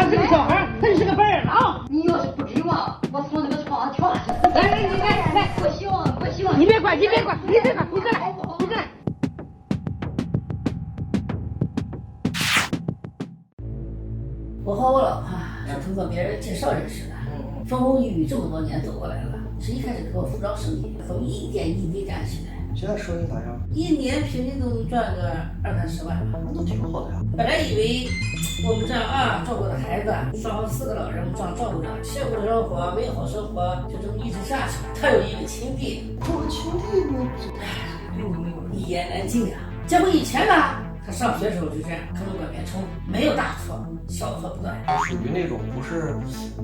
他是个小孩，他是个白眼狼。你要是不给我，我从这个床上跳下去。来，不行，不行。你别管，你再来，你再来。我和我老婆是通过别人介绍认识的，风风雨雨这么多年走过来了，是一开始做服装生意，从一点一滴干起来。现在生意咋样？一年平均都能赚个20-30万吧。那挺好的呀。本来以为我们这样照顾的孩子，双方4个老人这样照顾着，幸福的生活，美好生活就这么一直下去。他有一个亲弟，我亲弟呢？一言难尽啊。结婚以前呢，他上学的时候就这样坑蒙拐骗充，没有大错，小错不断，属于那种不是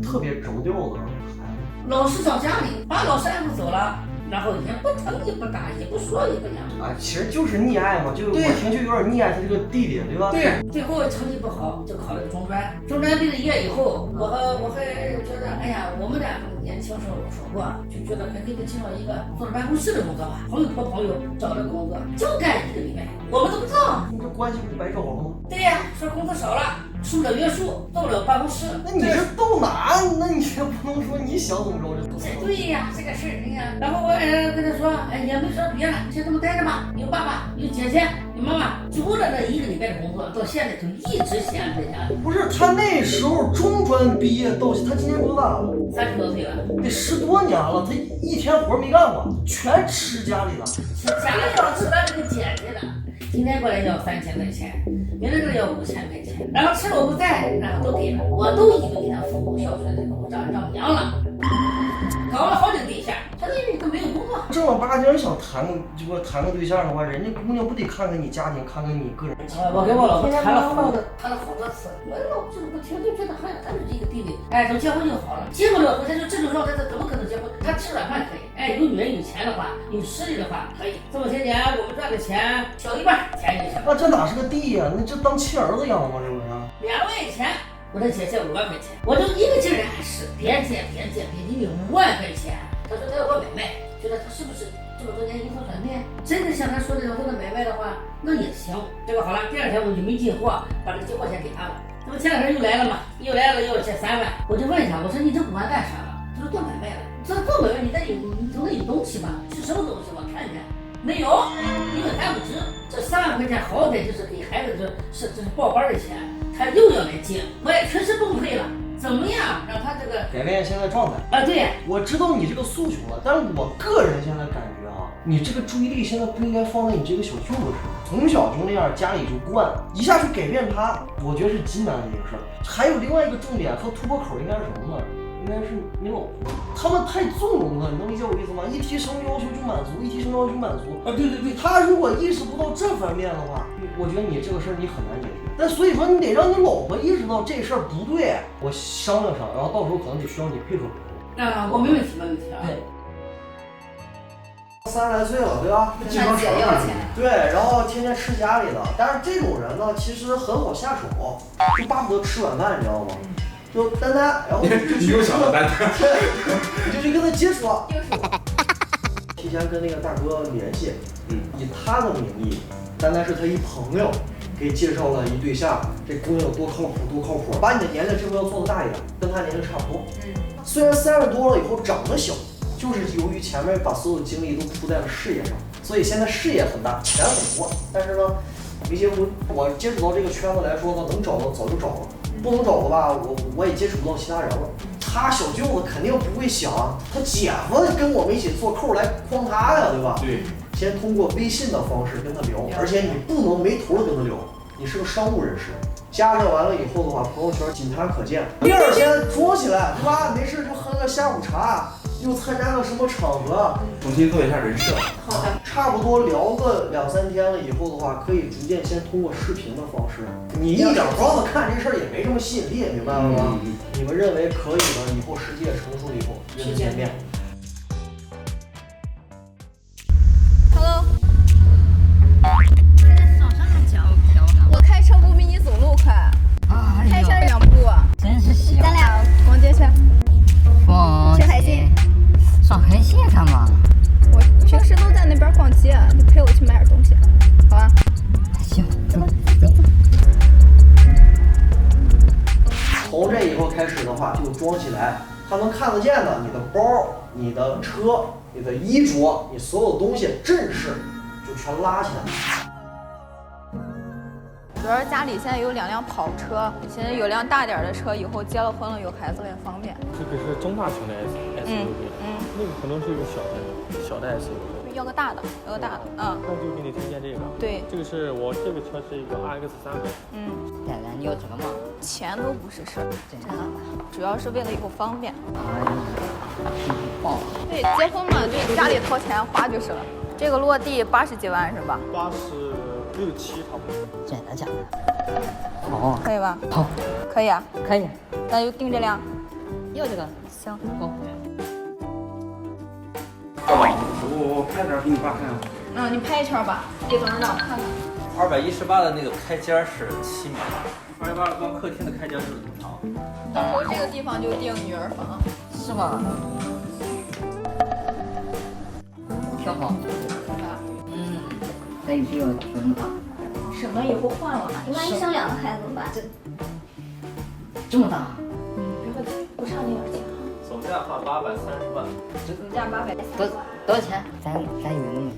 特别着调的孩子，老是找家里，把老师安抚走了。然后也不疼也不打也不说也不讲啊，其实就是溺爱嘛，就我听就有点溺爱他这个弟弟，对吧？对，最后成绩不好就考了个中专，中专毕了业以后，我还觉得，哎呀，我们俩年轻时候我说过，就觉得还可以介绍一个坐着办公室的工作吧。朋友托朋友找了工作，就干1个礼拜，我们都不知道。你这关系不白找了吗？对呀，说工资少了，受不了约束，到不了办公室。那你这到哪？那你也不能说你想怎么着就怎么着。对呀，这个事儿你看，然后我跟他说，哎，也没说别的，先这么待着吧。有爸爸，有姐姐，有妈妈，除了那1个礼拜的工作，到现在就一直闲在家里。不是他那时候中专毕业到他今年多大了？30多岁了，得10多年了，他一天活没干过，全吃家里的。吃家里要吃咱这个姐姐的。今天过来要3000块钱，明天过来要5000块钱，然后趁我不在，然后都给了，我都以为给他父母孝顺这个，我丈娘了，搞了好几个对象，他那人都没有工作。正儿八经想谈个对象的话，人家姑娘不得看看你家庭，看看你个人情况。我跟我老婆谈了好多次，我老婆就是不听，就觉得好像他是这个弟弟，哎，等结婚就好了，结不了婚，他就这种状态，他怎么可能结婚？他吃软饭可以，哎，有女人有钱的话，有实力的话可以。这么些年我们赚的钱小一半，钱也小。那这哪是个弟呀？那这当亲儿子养吗？是不是？2万块钱，我的姐借5万块钱，我就一个劲儿暗示，别借，你有5万块钱。他说他要我买卖，觉得他是不是这么多年阴错转变？真的像他说的要他买卖的话，那也行。结果好了，第2天我就没进货，把这个进货钱给他了。那么前2天又来了嘛，又要借3万，我就问他，我说你这5万干啥了？他说做买卖了。这做买卖你总得有东西吧？是什么东西？我看看，没有，因为还不值。这3万块钱好歹就是给孩子这是报班的钱，他又要来借，我也确实崩溃了。怎么样让他这个改变现在状态啊？对，我知道你这个诉求了，但是我个人现在感觉啊，你这个注意力现在不应该放在你这个小舅子身上。从小就那样，家里就惯，一下去改变他，我觉得是极难的一个事儿。还有另外一个重点和突破口应该是什么呢？应该是你老婆，他们太纵容了，你能理解我意思吗？一提生育要求就满足，一提生育要求就满足啊！对，他如果意识不到这方面的话，我觉得你这个事儿你很难解决。但所以说你得让你老婆意识到这事儿不对，我商量商量，然后到时候可能就需要你配合配合。啊，我没问题啊。对。30来岁了，对吧？姐要钱。对，然后天天吃家里的，但是这种人呢，其实很好下手，就巴不得吃软饭，你知道吗？就丹丹，然后你又想到丹丹，你就去跟他接触，提前跟那个大哥联系，以他的名义，丹丹是他一朋友，给介绍了一对象，这姑娘有多靠谱，把你的年龄这回要做的大一点，跟他年龄差不多，虽然30多了以后长得小，就是由于前面把所有精力都扑在了事业上，所以现在事业很大，钱很多，但是呢，没结婚。我接触到这个圈子来说呢，能找到早就找了。不能找的吧，我也接触不到其他人了。他小舅子肯定不会想，他姐夫跟我们一起做扣来诓他呀，对吧？对。先通过微信的方式跟他聊，而且你不能没头的跟他聊，你是个商务人士。加上完了以后的话，朋友圈仅他可见。第2天装起来，对吧？没事就喝个下午茶，又参加个什么场合，重新做一下人设。好的。差不多聊个2、3天了以后的话，可以逐渐先通过视频的方式。你一两装子看这事儿也没什么吸引力，明白了吗？你们认为可以的，以后时机也成熟了以后约见面。Hello。上山还讲我开车不比你走路快，开车2步。真是香。咱俩逛街去。逛吃海鲜。上海鲜干嘛？我平时都在那边逛街，你陪我去买点东西，好吧？行，走。从这开始的话就装起来，它能看得见的，你的包、你的车、你的衣着，你所有东西正式就全拉起来。主要是家里现在有2辆跑车，现在有辆大点的车，以后结了婚了有孩子了也方便。这个是中大型的 SUV，那个可能是一个小的 SUV。要个大的，那就给你推荐这个。对，这个这个车是一个 RX300。奶奶，你有这个吗？钱都不是事儿，真的，主要是为了以后方便。棒。对，结婚嘛，就家里掏钱花就是了。这个落地80几万是吧86、7差不多。真的假的？好，可以吧？好，可以啊，可以。那就定这辆。要这个。行。好。我拍点给你爸看。你拍一圈吧，给董事长看看。218的那个开间是7米，218的光客厅的开间就是多长？到时候这个地方就定女儿房。是吗？挺好。可以比我存吧。省得以后换了。你万一生2个孩子怎么办？这么大？别和不差那点钱啊。总价话830万。总价830万。多少钱？咱有那么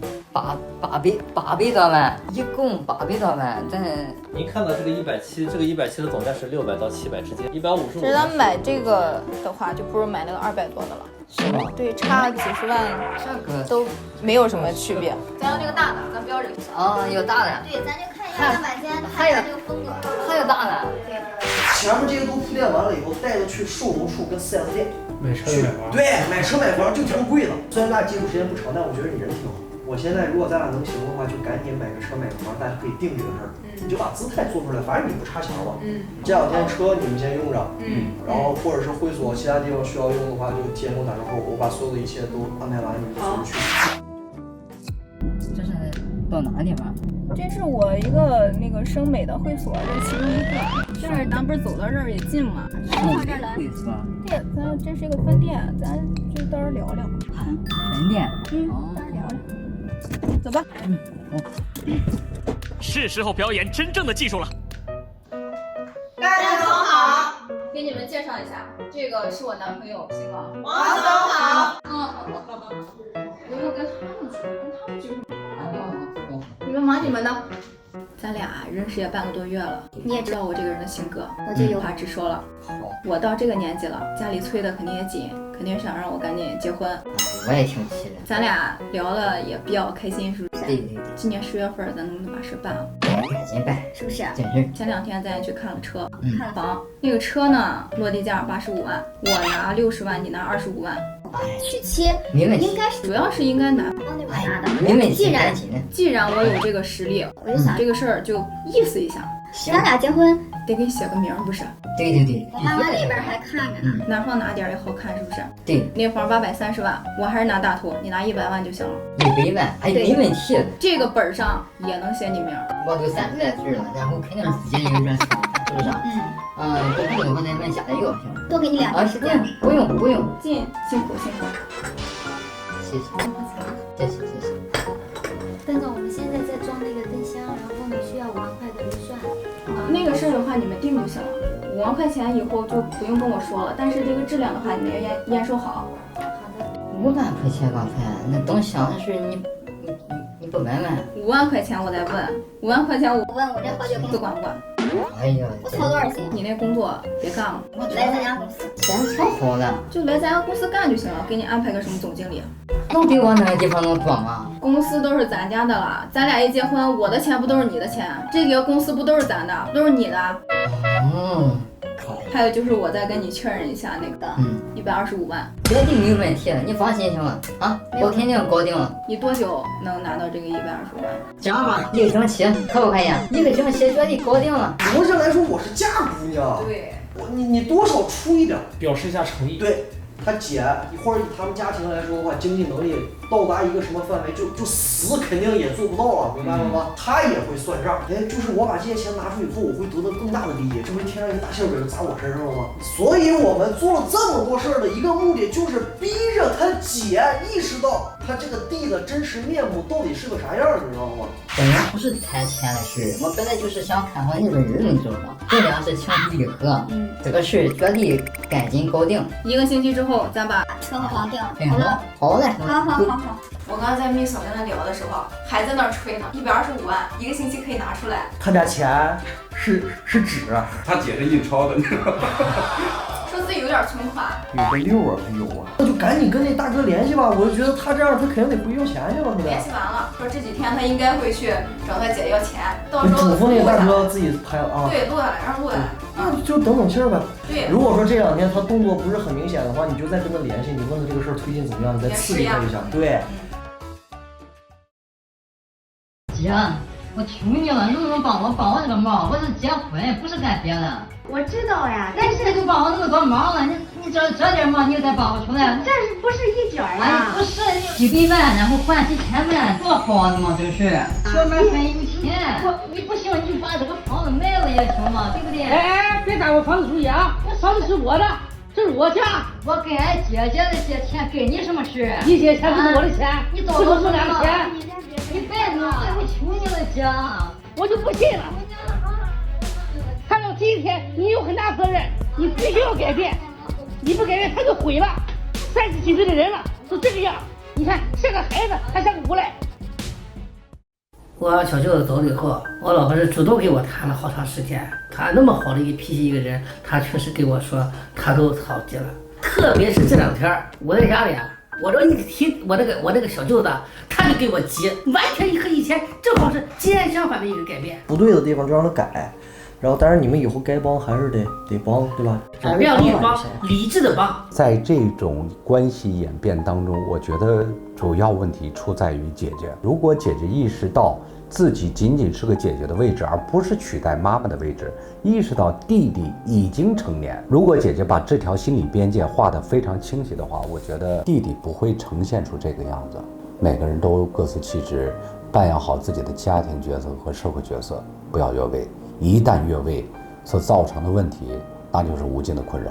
800多万，一共800多万，咱。您看到这个170，这个170的总价是600到700之间，155。其实咱买这个的话，就不如买那个200多的了。是吗？对，差几十万，这个都没有什么区别。咱要这个大的，咱不要这个小的。哦，有大的。对，咱就看一下200间，看一下这个风格。还有大的。对。前面这些都铺垫完了以后，带着去售楼处跟 4S 店买车买房。对，买车买房就挺贵的。虽然咱俩接触时间不长，但我觉得你人挺好。我现在如果咱俩能行的话，就赶紧买个车买个房，大家可以定这个事儿。你就把姿态做出来，反正你不差钱了。这2天车你们先用着。然后或者是会所其他地方需要用的话，就提前给我打招呼，我把所有的一切都安排完，你们就去。这是到哪个地方？这是我一个那个生美的会所，这是其中一个。这儿咱不是走到这儿也近嘛？上这儿来。会所。对，咱这是一个分店，咱就到这儿聊聊。分店。到这儿聊聊。走吧。是时候表演真正的技术了。大家都好，给你们介绍一下，这个是我男朋友新郎。王总好。好。有没有跟他们说？跟他们就是你们忙你们的。咱俩认识也半个多月了，你也知道我这个人的性格，我就有话直说了。我到这个年纪了，家里催的肯定也紧，肯定想让我赶紧结婚。我也挺期待。咱俩聊了也比较开心，是不是？对。今年10月份咱能不能把事办了？赶紧办，是不是？真是。前2天咱也去看了车，看房。那个车呢，落地价85万，我拿60万，你拿25万。续期没问题，应该是主要是应该拿帮那边拿的。没问题。既然我有这个实力，我就想这个事儿就意思一下。咱俩结婚得给你写个名不是？对。我妈妈那边还看着呢。男方拿点也好看，是不是？对。那房830万，我还是拿大头，你拿100万就行了。100万，哎，没问题。这个本上也能写你名。我都30来岁了，然后肯定是自己一个人生，是不是？这不用我再问家里要行。多给你2天时间。不用。辛苦。谢谢。邓总，我们现在在装那个灯箱，然后你需要5万块的预算。那个事儿的话，你们定就行了。5万块钱以后就不用跟我说了，但是这个质量的话，你们要验收好。好的。5万块钱刚才那灯箱是你不问问？5万块钱我再问，5万块钱我问我这好久不管不管。哎呀，我操多少钱？你那工作别干了，来咱家公司。钱挺好的，就来咱家公司干就行了，给你安排个什么总经理。能比我那个地方能多吗？公司都是咱家的了，咱俩一结婚，我的钱不都是你的钱？这个公司不都是咱的，都是你的。还有就是我再跟你确认一下那个，125万，绝对没有问题，你放心行吗？啊，我肯定搞定了。你多久能拿到这个125万？这样吧，1个星期，可不可以？1个星期绝对搞定了。逻辑来说，我是嫁姑娘，对，你多少出一点，表示一下诚意。对，他姐一会儿以他们家庭来说的话，经济能力到达一个什么范围，就死肯定也做不到啊，明白了吗？他也会算账，哎，就是我把这些钱拿出以后，我会得到更大的利益，这不是天上一个大馅饼砸我身上了吗？所以我们做了这么多事儿的一个目的，就是逼着他姐意识到他这个地的真实面目到底是个啥样，你知道吗？本来不是谈钱的事，我本来就是想看好你的人，你知道吗？这俩是情投意合，这个事绝对赶紧搞定。1个星期之后，咱把车划定。好了，好嘞，好。我刚才在秘所跟他聊的时候，还在那儿吹呢，125万，1个星期可以拿出来。他家钱是纸，他姐是印钞的，你知道吗？说自己有点存款，有个6啊，还有啊，那就赶紧跟那大哥联系吧。我就觉得他这样，他肯定得回要钱去了，对吧？联系完了，说这几天他应该会去找他姐要钱，到时候嘱咐那大哥自己拍啊。对，录下来，让录下来。那就等气儿呗。对。如果说这2天他动作不是很明显的话，你就再跟他联系，你问他这个事儿推进怎么样，你再刺激他一下。对。姐，我求你了，能不能帮我这个忙？我是结婚，不是干别的。我知道呀，但是就帮我那么多忙了，你这点忙你又再帮我出来，这是不是一点啊？不是几百万，然后还几千万，多好的嘛，这是。小妹很有钱，你不行你就把这个房子卖了也行嘛，对不对？哎，别打我房子主意啊！这房子是我的，这是我家。我跟俺姐的借钱跟你什么事？你借钱不是我的钱，你这都是俺的钱。你别弄，我求你了，姐，我就不信了。看到今天，你有很大责任，你必须要改变。你不改变，他就毁了。30几岁的人了，都这个样。你看，像个孩子，还像个无赖。我小舅子走了以后，我老婆是主动给我谈了好长时间。她那么好的一个脾气一个人，她确实跟我说，她都着急了。特别是这2天，我在家里啊，我这一提我那个小舅子，他就给我急，完全和以前正好是截然相反的一个改变。不对的地方就让他改。然后，当然你们以后该帮还是得帮，对吧？量力帮，理智的帮。在这种关系演变当中，我觉得主要问题出在于姐姐。如果姐姐意识到自己仅仅是个姐姐的位置，而不是取代妈妈的位置，意识到弟弟已经成年，如果姐姐把这条心理边界画得非常清晰的话，我觉得弟弟不会呈现出这个样子。每个人都各司其职，扮演好自己的家庭角色和社会角色，不要越位。一旦越位所造成的问题，那就是无尽的困扰。